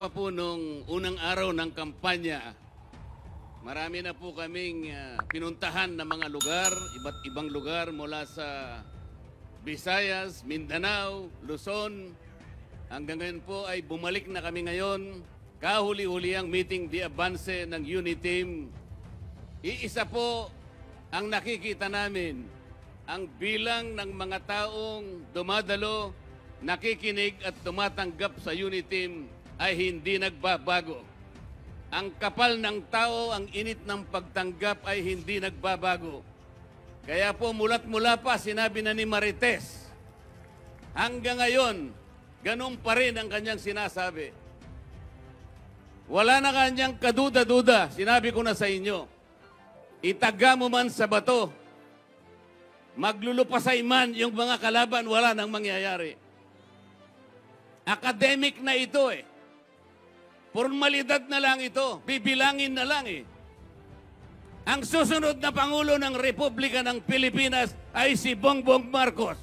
Pa po nung unang araw ng kampanya, marami na po kaming pinuntahan na mga lugar, iba't ibang lugar mula sa Visayas, Mindanao, Luzon. Hanggang ngayon po ay bumalik na kami ngayon. Kahuli-huli ang meeting di Avance ng Uniteam. Iisa po ang nakikita namin, ang bilang ng mga taong dumadalo, nakikinig at tumatanggap sa Uniteam ay hindi nagbabago. Ang kapal ng tao, ang init ng pagtanggap ay hindi nagbabago. Kaya po mulat-mula pa sinabi na ni Marites, hanggang ngayon, ganun pa rin ang kanyang sinasabi. Wala na kanyang kaduda-duda, sinabi ko na sa inyo. Itaga mo man sa bato, maglulupasay man yung mga kalaban, wala nang mangyayari. Academic na ito eh. Formalidad na lang ito. Bibilangin na lang eh. Ang susunod na Pangulo ng Republika ng Pilipinas ay si Bongbong Marcos.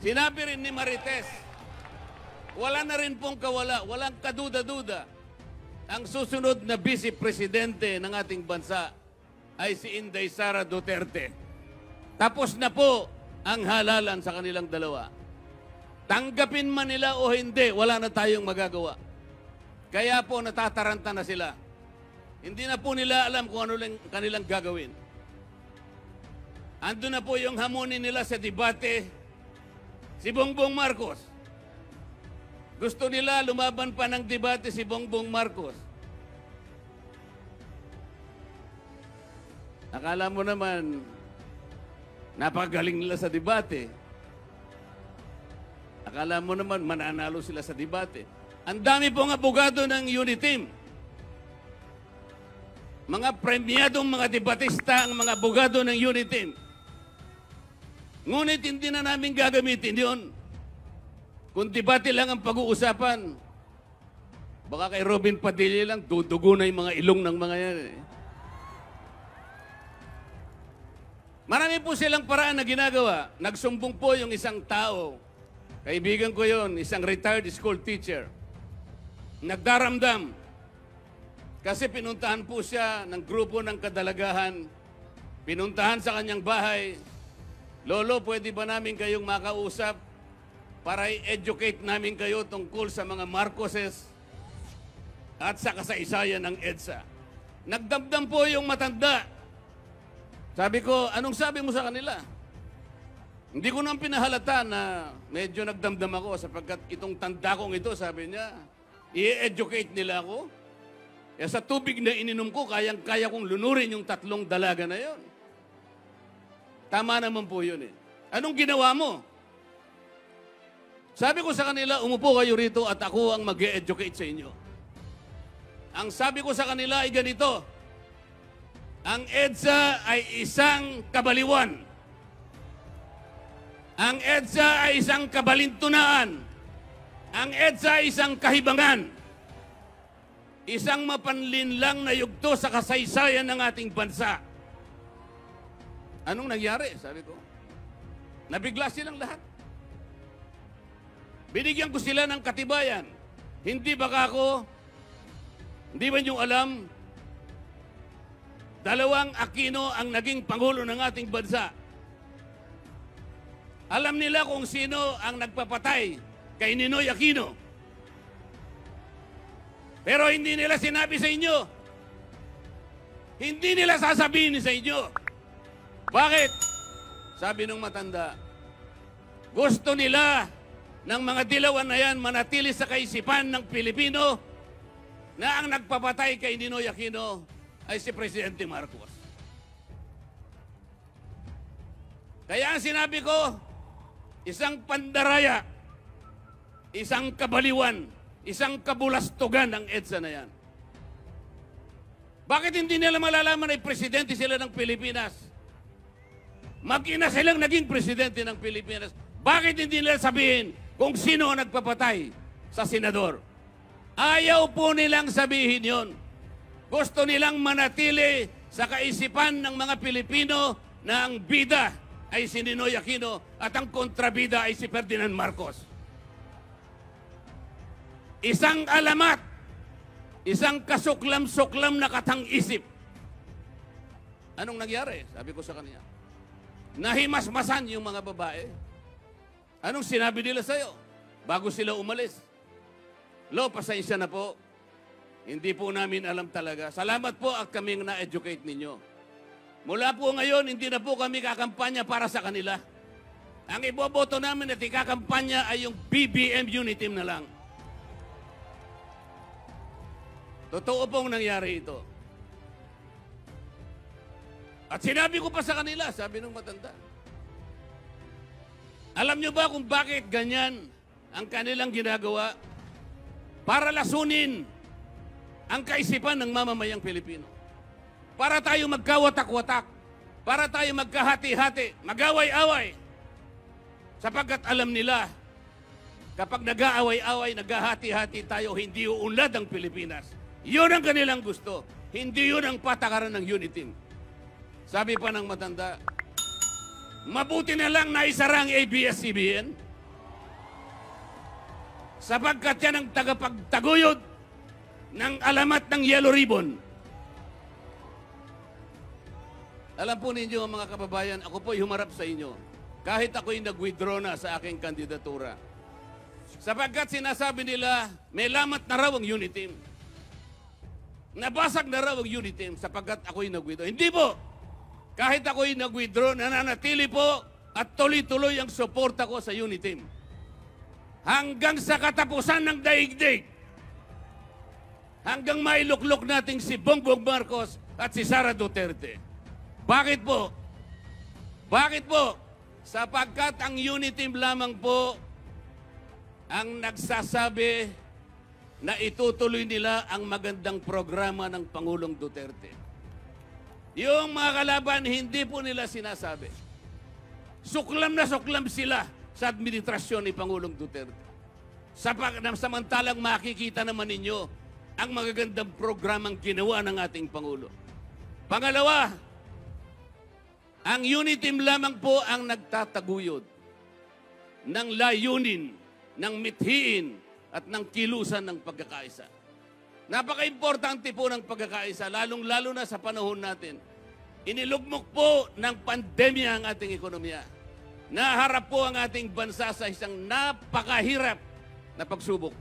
Sinabi rin ni Marites, wala na rin pong kawala, walang kaduda-duda. Ang susunod na Vice Presidente ng ating bansa ay si Inday Sara Duterte. Tapos na po ang halalan sa kanilang dalawa. Tanggapin man nila o hindi, wala na tayong magagawa. Kaya po natataranta na sila. Hindi na po nila alam kung ano lang kanilang gagawin. Ando na po yung hamunin nila sa debate, si Bongbong Marcos. Gusto nila lumaban pa ng debate si Bongbong Marcos. Akala mo naman, napakagaling nila sa debate. Akala mo naman mananalo sila sa debate. Ang dami pong abogado ng Uniteam. Mga premyadong mga debatista ang mga abogado ng Uniteam. Ngunit hindi na namin gagamitin yun. Kung debate lang ang pag-uusapan, baka kay Robin Padilla lang, dudugo na yung mga ilong ng mga yan. Marami po silang paraan na ginagawa. Nagsumbong po yung isang tao. Kaibigan ko yon, isang retired school teacher. Nagdaramdam. Kasi pinuntahan po siya ng grupo ng kadalagahan. Pinuntahan sa kanyang bahay. Lolo, pwede ba namin kayong makausap para i-educate namin kayo tungkol sa mga Marcoses at sa kasaysayan ng EDSA? Nagdamdam po yung matanda. Sabi ko, anong sabi mo sa kanila? Hindi ko nang pinahalata na medyo nagdamdam ako sapagkat itong tanda kong ito, sabi niya, i-educate nila ako. Kaya sa tubig na ininom ko, kayang-kaya kong lunurin yung 3 dalaga na yon. Tama naman po yun eh. Anong ginawa mo? Sabi ko sa kanila, umupo kayo rito at ako ang mag-e-educate sa inyo. Ang sabi ko sa kanila ay ganito, ang EDSA ay isang kabaliwan. Ang EDSA ay isang kabalintunaan. Ang EDSA ay isang kahibangan. Isang mapanlinlang na yugto sa kasaysayan ng ating bansa. Anong nangyari? Sabi ko. Nabigla silang lahat. Binigyan ko sila ng katibayan. Hindi ba niyo alam, 2 Aquino ang naging Pangulo ng ating bansa. Alam nila kung sino ang nagpapatay kay Ninoy Aquino. Pero hindi nila sinabi sa inyo. Hindi nila sasabihin sa inyo. Bakit? Sabi nung matanda, gusto nila ng mga dilawan na yan manatili sa kaisipan ng Pilipino na ang nagpapatay kay Ninoy Aquino ay si Presidente Marcos. Kaya ang sinabi ko, isang pandaraya, isang kabaliwan, isang kabulastugan ang EDSA na yan. Bakit hindi nila malalaman ay presidente sila ng Pilipinas? Mag-ina silang naging presidente ng Pilipinas. Bakit hindi nila sabihin kung sino ang nagpapatay sa senador? Ayaw po nilang sabihin yon. Gusto nilang manatili sa kaisipan ng mga Pilipino na ang bida ay si Ninoy Aquino at ang kontrabida ay si Ferdinand Marcos. isang alamat, isang kasuklam-suklam na katang-isip. Anong nangyari? Sabi ko sa kanya, nahimasmasan yung mga babae. Anong sinabi nila sa'yo bago sila umalis? Lo, pasensya na po. Hindi po namin alam talaga. Salamat po at kaming na-educate ninyo. Mula po ngayon, hindi na po kami kakampanya para sa kanila. Ang iboboto namin at ikakampanya ay yung BBM unit team na lang. Totoo pong nangyari ito. At sinabi ko pa sa kanila, sabi ng matanda, alam nyo ba kung bakit ganyan ang kanilang ginagawa? Para lasunin ang kaisipan ng mamamayang Pilipino. Para tayo magkawatak-watak. Para tayo magkahati-hati, mag-away-away. Sapagkat alam nila, kapag nag-aaway-away, naghahati-hati tayo, hindi uunlad ang Pilipinas. Yun ang kanilang gusto. Hindi yun ang patakaran ng unit team. Sabi pa ng matanda, mabuti na lang naisara ang ABS-CBN. Sapagkat yan ang tagapagtaguyod ng alamat ng Yellow Ribbon. Alam po ninyo mga kababayan, ako po'y humarap sa inyo. Kahit ako'y nag-withdraw na sa aking kandidatura. Sapagkat sinasabi nila, may lamat na raw ang unit team. Nabasag na raw ang unit team sapagkat ako'y nag-withdraw. Hindi po! Kahit ako'y nag-withdraw, nananatili po at tuloy-tuloy ang suporta ko sa unit team. Hanggang sa katapusan ng daigdig. Hanggang mailuklok natin si Bongbong Marcos at si Sara Duterte. Bakit po? Bakit po? Sapagkat ang unit team lamang po ang nagsasabi na itutuloy nila ang magandang programa ng Pangulong Duterte. Yung mga kalaban, hindi po nila sinasabi. Suklam na suklam sila sa administrasyon ni Pangulong Duterte. Samantalang makikita naman ninyo ang magagandang programang ginawa ng ating Pangulo. Pangalawa, ang unit team lamang po ang nagtataguyod ng layunin, ng mithiin at ng kilusan ng pagkakaisa. Napaka-importante po ng pagkakaisa, lalong-lalo na sa panahon natin. Inilugmok po ng pandemya ang ating ekonomiya. Naharap po ang ating bansa sa isang napakahirap na pagsubok.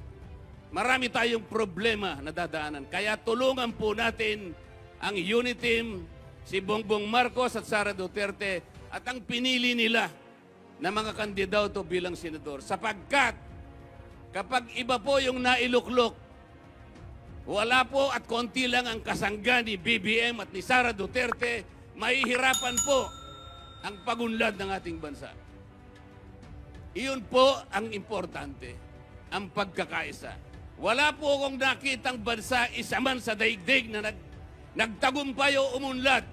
Marami tayong problema na dadaanan. Kaya tulungan po natin ang unit team, si Bongbong Marcos at Sara Duterte at ang pinili nila na mga kandidato bilang senador. Sapagkat kapag iba po yung nailuklok, wala po at konti lang ang kasangga ni BBM at ni Sara Duterte, mahihirapan po ang pagunlad ng ating bansa. Iyon po ang importante, ang pagkakaisa. Wala po akong nakitang bansa isa man sa daigdig na nagtagumpay o umunlad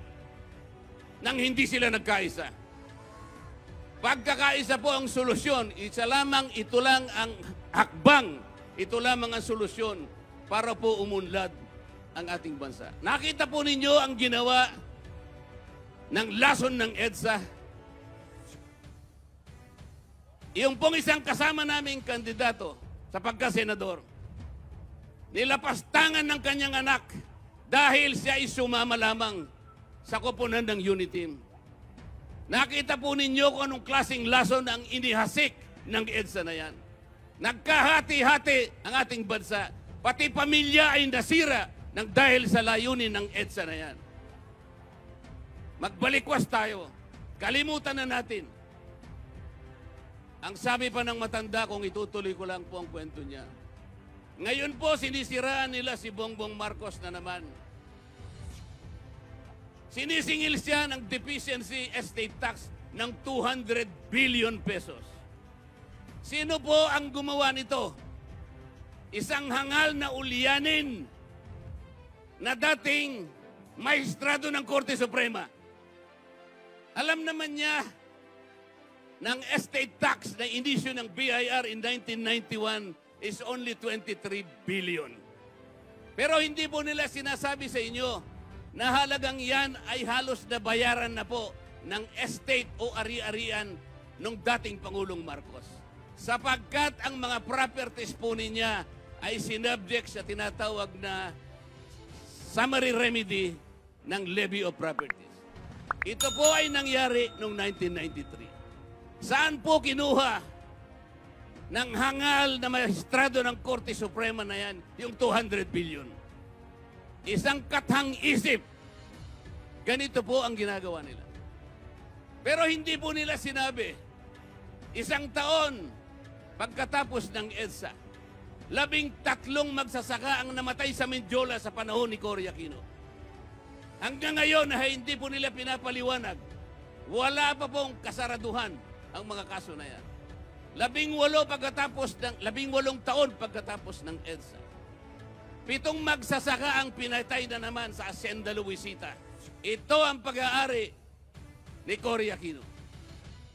nang hindi sila nagkaisa. Pagkakaisa po ang solusyon. Isa lamang, ito lang ang hakbang. Ito lamang ang solusyon para po umunlad ang ating bansa. Nakita po ninyo ang ginawa ng lason ng EDSA. Yung pong isang kasama naming kandidato sa pagkasenador, nilapastangan ng kanyang anak dahil siya ay sumama lamang sa koponan ng unit team. Nakita po ninyo kung anong klaseng lason ang inihasik ng EDSA na yan. Nagkahati-hati ang ating bansa. Pati pamilya ay nasira ng dahil sa layunin ng EDSA na yan. Magbalikwas tayo. Kalimutan na natin. Ang sabi pa ng matanda, kung itutuloy ko lang po ang kwento niya. Ngayon po, sinisiraan nila si Bongbong Marcos na naman. Sinisingil siya ng deficiency estate tax ng 200 billion pesos. Sino po ang gumawa nito? Isang hangal na ulyanin na dating maestrado ng Korte Suprema. Alam naman niya ng estate tax na inisyu ng BIR in 1991 is only 23 billion. Pero hindi po nila sinasabi sa inyo na halagang yan ay halos nabayaran na po ng estate o ari-arian ng dating Pangulong Marcos. Sapagkat ang mga properties po niya ay sinubject sa tinatawag na summary remedy ng levy of properties. Ito po ay nangyari noong 1993. Saan po kinuha ng hangal na maestrado ng Korte Suprema na yan yung 200 billion? Isang kathang-isip. Ganito po ang ginagawa nila. Pero hindi po nila sinabi, isang taon pagkatapos ng EDSA, 13 magsasaka ang namatay sa Mindiola sa panahon ni Cory Aquino. Hanggang ngayon ay hindi po nila pinapaliwanag. Wala pa pong kasaraduhan ang mga kaso na yan. 18 taon pagkatapos ng EDSA. 7 magsasaka ang pinatay na naman sa Hacienda Luisita. Ito ang pag-aari ni Cory Aquino.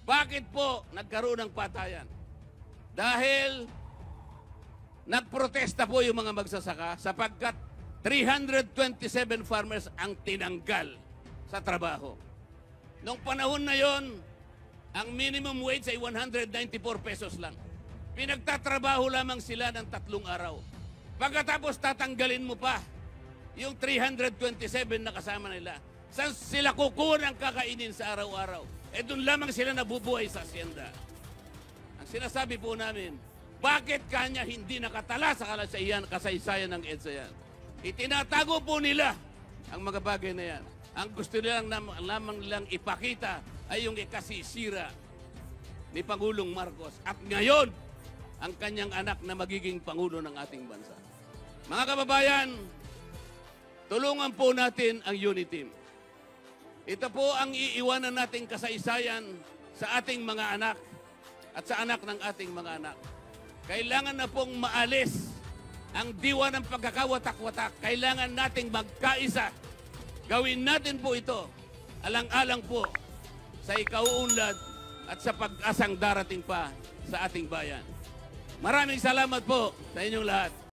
Bakit po nagkaroon ng patayan? Dahil nagprotesta po yung mga magsasaka sapagkat 327 farmers ang tinanggal sa trabaho. Noong panahon na yon, ang minimum wage ay 194 pesos lang. Pinagtatrabaho lamang sila ng 3 araw. Pagkatapos tatanggalin mo pa yung 327 na kasama nila. Saan sila kukuha ng kakainin sa araw-araw? Eh doon lamang sila nabubuhay sa asyenda. Ang sinasabi po namin, bakit kanya hindi nakatala sa kasaysayan ng EDSA yan? Itinatago po nila ang mga bagay na yan. Ang gusto nilang lamang nilang ipakita ay yung ikasisira ni Pangulong Marcos. At ngayon, ang kanyang anak na magiging Pangulo ng ating bansa. Mga kababayan, tulungan po natin ang UNITEAM. Ito po ang iiwanan nating kasaysayan sa ating mga anak at sa anak ng ating mga anak. Kailangan na pong maalis ang diwa ng pagkakawatak-watak. Kailangan nating magkaisa. Gawin natin po ito alang-alang po sa ikauunlad at sa pag-asang darating pa sa ating bayan. Maraming salamat po sa inyong lahat.